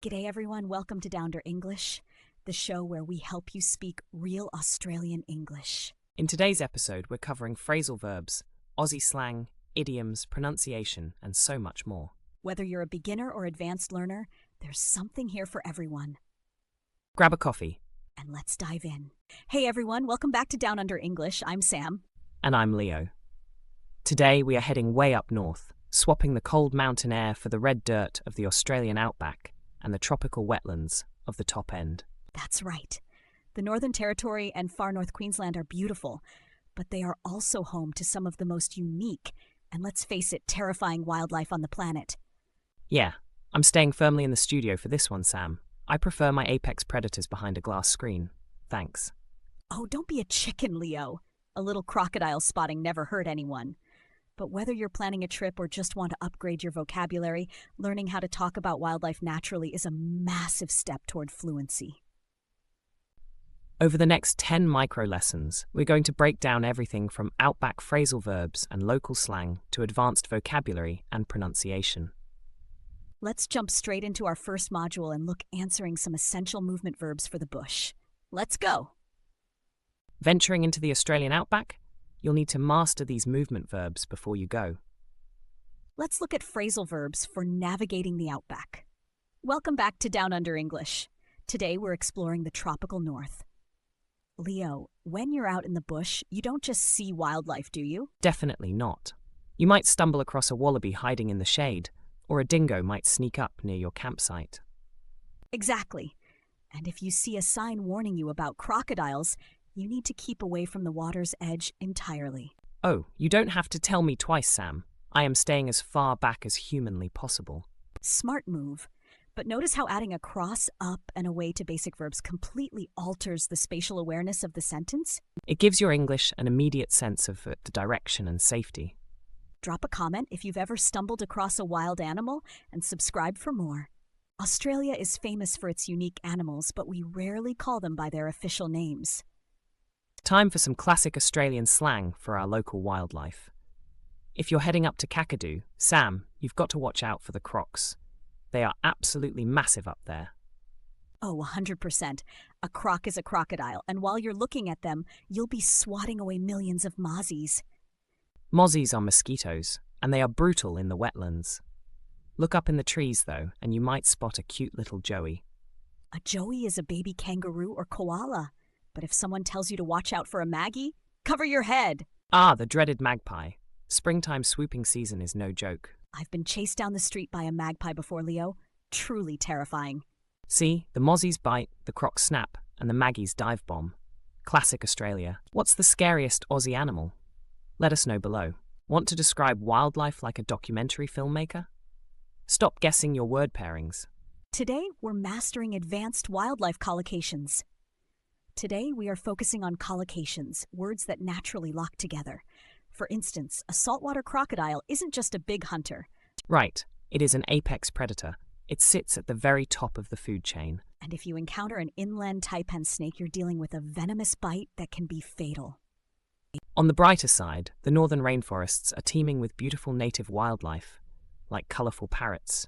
G'day everyone, welcome to Down Under English, the show where we help you speak real Australian English. In today's episode, we're covering phrasal verbs, Aussie slang, idioms, pronunciation, and so much more. Whether you're a beginner or advanced learner, there's something here for everyone. Grab a coffee. And let's dive in. Hey everyone, welcome back to Down Under English. I'm Sam. And I'm Leo. Today, we are heading way up north, swapping the cold mountain air for the red dirt of the Australian Outback and the tropical wetlands of the top end. That's right. The Northern Territory and far north Queensland are beautiful, but they are also home to some of the most unique and, let's face it, terrifying wildlife on the planet. Yeah, I'm staying firmly in the studio for this one, Sam. I prefer my apex predators behind a glass screen. Thanks. Oh, don't be a chicken, Leo. A little crocodile spotting never hurt anyone. But whether you're planning a trip or just want to upgrade your vocabulary, learning how to talk about wildlife naturally is a massive step toward fluency. Over the next 10 micro lessons, we're going to break down everything from Outback phrasal verbs and local slang to advanced vocabulary and pronunciation. Let's jump straight into our first module and look answering some essential movement verbs for the bush. Let's go! Venturing into the Australian Outback? You'll need to master these movement verbs before you go. Let's look at phrasal verbs for navigating the Outback. Welcome back to Down Under English. Today we're exploring the tropical north. Leo, when you're out in the bush, you don't just see wildlife, do you? Definitely not. You might stumble across a wallaby hiding in the shade, or a dingo might sneak up near your campsite. Exactly. And if you see a sign warning you about crocodiles, you need to keep away from the water's edge entirely. Oh, you don't have to tell me twice, Sam. I am staying as far back as humanly possible. Smart move. But notice how adding a cross, up, and away to basic verbs completely alters the spatial awareness of the sentence? It gives your English an immediate sense of the direction and safety. Drop a comment if you've ever stumbled across a wild animal, and subscribe for more. Australia is famous for its unique animals, but we rarely call them by their official names. Time for some classic Australian slang for our local wildlife. If you're heading up to Kakadu, Sam, you've got to watch out for the crocs. They are absolutely massive up there. Oh, 100%. A croc is a crocodile, and while you're looking at them, you'll be swatting away millions of mozzies. Mozzies are mosquitoes, and they are brutal in the wetlands. Look up in the trees, though, and you might spot a cute little joey. A joey is a baby kangaroo or koala. But if someone tells you to watch out for a maggie, cover your head. Ah, the dreaded magpie. Springtime swooping season is no joke. I've been chased down the street by a magpie before, Leo. Truly terrifying. See, the mozzies bite, the crocs snap, and the maggies dive bomb. Classic Australia. What's the scariest Aussie animal? Let us know below. Want to describe wildlife like a documentary filmmaker? Stop guessing your word pairings. Today, we're mastering advanced wildlife collocations. Today, we are focusing on collocations, words that naturally lock together. For instance, a saltwater crocodile isn't just a big hunter. Right, it is an apex predator. It sits at the very top of the food chain. And if you encounter an inland taipan snake, you're dealing with a venomous bite that can be fatal. On the brighter side, the northern rainforests are teeming with beautiful native wildlife, like colourful parrots.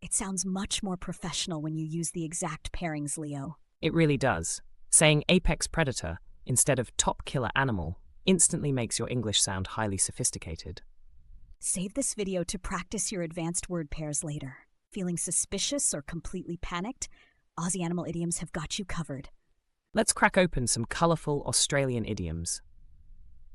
It sounds much more professional when you use the exact pairings, Leo. It really does. Saying apex predator instead of top killer animal instantly makes your English sound highly sophisticated. Save this video to practice your advanced word pairs later. Feeling suspicious or completely panicked? Aussie animal idioms have got you covered. Let's crack open some colourful Australian idioms.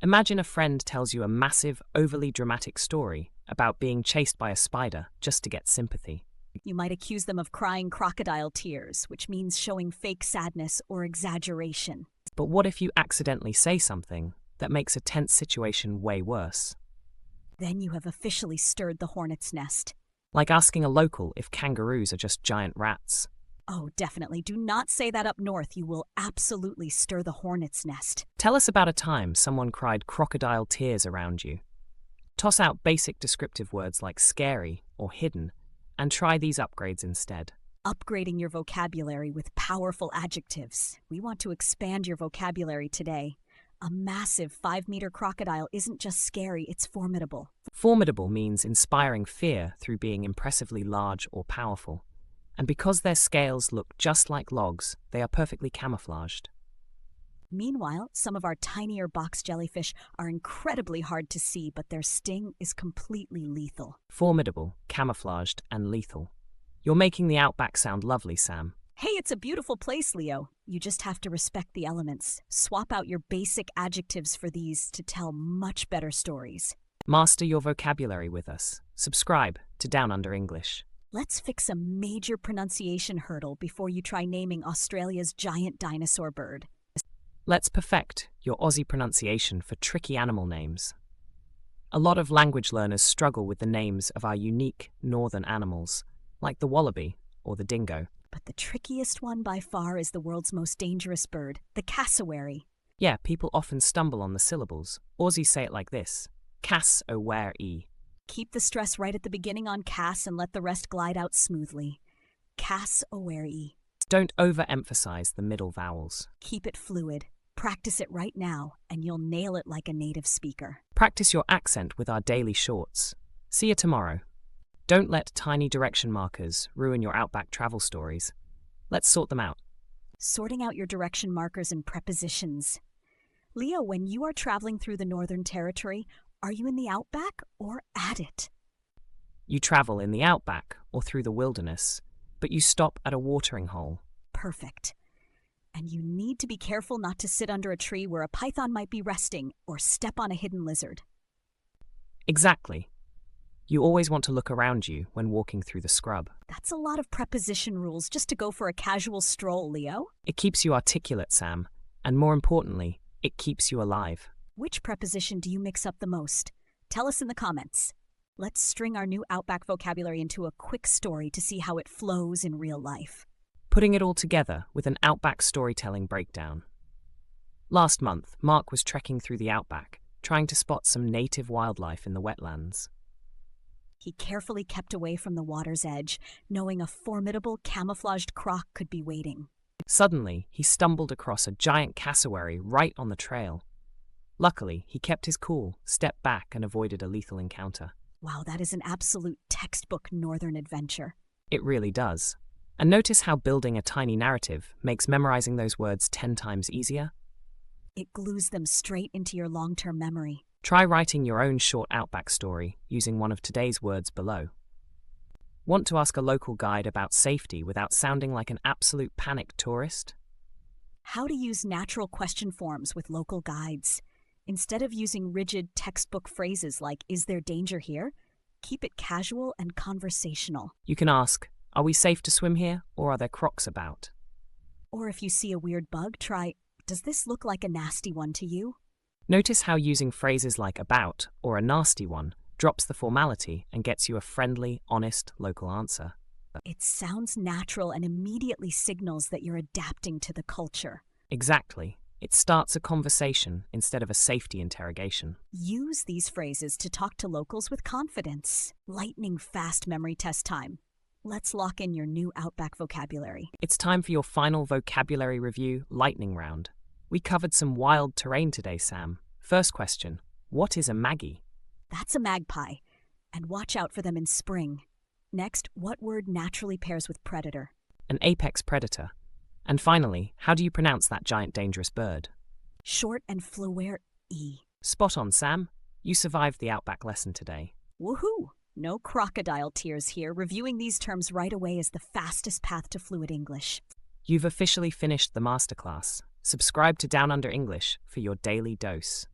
Imagine a friend tells you a massive, overly dramatic story about being chased by a spider just to get sympathy. You might accuse them of crying crocodile tears, which means showing fake sadness or exaggeration. But what if you accidentally say something that makes a tense situation way worse? Then you have officially stirred the hornet's nest. Like asking a local if kangaroos are just giant rats. Oh, definitely. Do not say that up north. You will absolutely stir the hornet's nest. Tell us about a time someone cried crocodile tears around you. Toss out basic descriptive words like scary or hidden, and try these upgrades instead. Upgrading your vocabulary with powerful adjectives. We want to expand your vocabulary today. A massive 5-meter crocodile isn't just scary, it's formidable. Formidable means inspiring fear through being impressively large or powerful. And because their scales look just like logs, they are perfectly camouflaged. Meanwhile, some of our tinier box jellyfish are incredibly hard to see, but their sting is completely lethal. Formidable, camouflaged, and lethal. You're making the Outback sound lovely, Sam. Hey, it's a beautiful place, Leo. You just have to respect the elements. Swap out your basic adjectives for these to tell much better stories. Master your vocabulary with us. Subscribe to Down Under English. Let's fix a major pronunciation hurdle before you try naming Australia's giant dinosaur bird. Let's perfect your Aussie pronunciation for tricky animal names. A lot of language learners struggle with the names of our unique northern animals, like the wallaby or the dingo. But the trickiest one by far is the world's most dangerous bird, the cassowary. Yeah, people often stumble on the syllables. Aussies say it like this: cass-o-ware-e. Keep the stress right at the beginning on cass and let the rest glide out smoothly. Cass-o-ware-e. Don't overemphasize the middle vowels. Keep it fluid. Practice it right now, and you'll nail it like a native speaker. Practice your accent with our daily shorts. See you tomorrow. Don't let tiny direction markers ruin your Outback travel stories. Let's sort them out. Sorting out your direction markers and prepositions. Leo, when you are traveling through the Northern Territory, are you in the Outback or at it? You travel in the Outback or through the wilderness, but you stop at a watering hole. Perfect. And you need to be careful not to sit under a tree where a python might be resting or step on a hidden lizard. Exactly. You always want to look around you when walking through the scrub. That's a lot of preposition rules just to go for a casual stroll, Leo. It keeps you articulate, Sam, and more importantly, it keeps you alive. Which preposition do you mix up the most? Tell us in the comments. Let's string our new Outback vocabulary into a quick story to see how it flows in real life. Putting it all together with an Outback storytelling breakdown. Last month, Mark was trekking through the Outback, trying to spot some native wildlife in the wetlands. He carefully kept away from the water's edge, knowing a formidable camouflaged croc could be waiting. Suddenly, he stumbled across a giant cassowary right on the trail. Luckily, he kept his cool, stepped back, and avoided a lethal encounter. Wow, that is an absolute textbook northern adventure. It really does. And notice how building a tiny narrative makes memorizing those words 10 times easier? It glues them straight into your long-term memory. Try writing your own short Outback story using one of today's words below. Want to ask a local guide about safety without sounding like an absolute panicked tourist? How to use natural question forms with local guides. Instead of using rigid textbook phrases like, "Is there danger here?" keep it casual and conversational. You can ask, "Are we safe to swim here, or are there crocs about?" Or if you see a weird bug, try, "Does this look like a nasty one to you?" Notice how using phrases like about or a nasty one drops the formality and gets you a friendly, honest local answer. It sounds natural and immediately signals that you're adapting to the culture. Exactly. It starts a conversation instead of a safety interrogation. Use these phrases to talk to locals with confidence. Lightning fast memory test time. Let's lock in your new Outback vocabulary. It's time for your final vocabulary review lightning round. We covered some wild terrain today, Sam. First question, what is a maggie? That's a magpie, and watch out for them in spring. Next, what word naturally pairs with predator? An apex predator. And finally, how do you pronounce that giant dangerous bird? Short and fluere-e. Spot on, Sam. You survived the Outback lesson today. Woohoo! No crocodile tears here. Reviewing these terms right away is the fastest path to fluid English. You've officially finished the masterclass. Subscribe to Down Under English for your daily dose.